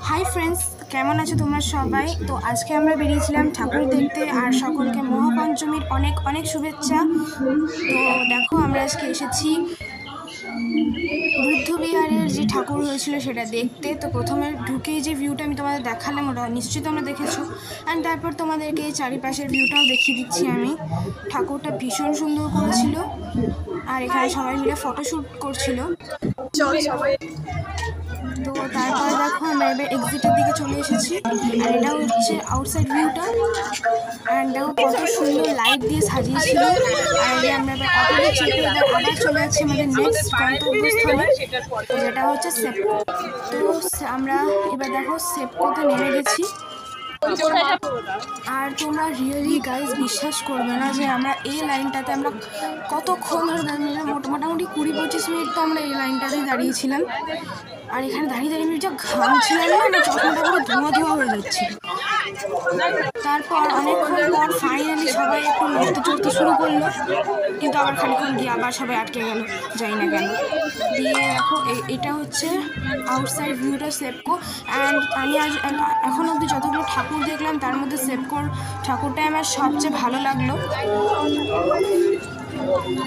Hi friends, কেমন আছো তোমরা সবাই? তো আজকে আমরা বেরিয়েছিলাম ঠাকুর দেখতে, আর সকলকে মহাপঞ্চমীর অনেক অনেক শুভেচ্ছা। তো দেখো, আমরা আজকে এসেছি বুদ্ধবিহারের যে ঠাকুর হয়েছিল সেটা দেখতে। তো প্রথমে ঢুকেই যে ভিউটা আমি তোমাদের দেখালাম, ওটা নিশ্চয়ই তোমরা দেখেছো। অ্যান্ড তারপর তোমাদেরকে এই চারিপাশের ভিউটাও দেখিয়ে দিচ্ছি আমি। ঠাকুরটা ভীষণ সুন্দর করেছিল, আর এখানে সবাই মিলে ফটোশ্যুট করছিল। তো তারপরে দেখো, আমরা এবার এক্সিটের দিকে চলে এসেছি, আর এটা হচ্ছে আউটসাইড ভিউটা। অ্যান্ড দেখো কত সুন্দর লাইট দিয়ে সাজিয়েছিল। আর আমরা এবার অটোতে চেপে আবার চলে যাচ্ছি আমাদের নেক্সট গন্তব্যস্থলে, যেটা হচ্ছে সেপকো। তো আমরা এবার দেখো সেপকোতে নেমে গেছি। আর তোমরা রিয়েলি গাইজ বিশ্বাস করবে না যে আমরা এই লাইনটাতে আমরা কতক্ষণ ধরে দাঁড়িয়ে, মোটামুটি 20-25 মিনিট তো আমরা এই লাইনটাতেই দাঁড়িয়েছিলাম। আর এখানে দাঁড়িয়ে আমি যা ঘামছিলাম না, আমার চশমাটা পুরো ধোঁয়া ধোঁয়া হয়ে যাচ্ছিল। তারপর অনেকক্ষণ পর ফাইনালি সবাই একটু নড়তে চড়তে শুরু করলো, কিন্তু আবার খানিক্ষণ গিয়ে আবার সবাই আটকে গেল, যাই না কেন। দিয়ে দেখো এটা হচ্ছে আউটসাইড ভিউটা সেপকো। অ্যান্ড আমি এখন অবধি যতগুলো ঠাকুর দেখলাম তার মধ্যে সেপকোর ঠাকুরটাই আমার সবচেয়ে ভালো লাগলো।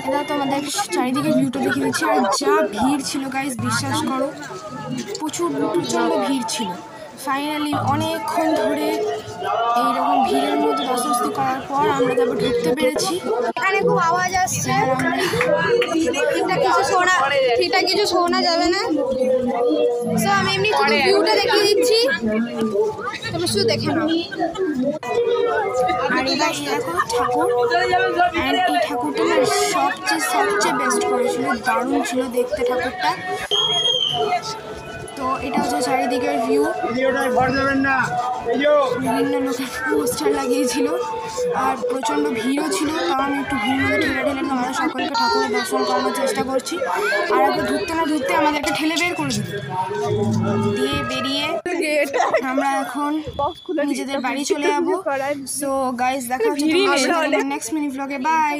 এটা তো আমাদের চারিদিকে ভিউটা দেখে দিচ্ছি। আর যা ভিড় ছিল গাইজ, বিশ্বাস করো, প্রচণ্ড ভিড় ছিল। ফাইনালি অনেকক্ষণ ধরে এইরকম ভিড়ের মধ্যে দর্শন করার পর আমরা তারপর ঢুকতে পেরেছি। এখানে খুব আওয়াজ আসছে, ঠিকঠাক কিছু শোনা যাবে না। সো আমি এমনি ভিউটা দেখিয়ে দিচ্ছি, তুমি শুধু দেখে নাও। আর এবার দেখো ঠাকুর, অ্যান্ড এই ঠাকুরটা না সবচেয়ে বেস্ট করেছিল, দারুণ ছিল দেখতে ঠাকুরটা। তো এটা হচ্ছে চারিদিকের ভিউ। বিভিন্ন লোকের পোস্টার লাগিয়েছিল, আর প্রচণ্ড ভিড়ও ছিল। তাও আমি একটু ভিড় মধ্যে ঠেলে আমরা সকলকে ঠাকুরের দর্শন করানোর চেষ্টা করছি। আর আগে ঢুকতে না ঢুকতে আমাদেরকে ঠেলে বের করে দিয়ে বেরিয়ে আমরা এখন নিজেদের বাড়ি চলে যাবো। সো গাইজ, দেখা হচ্ছে নেক্সট মিনি ব্লগে। বাই।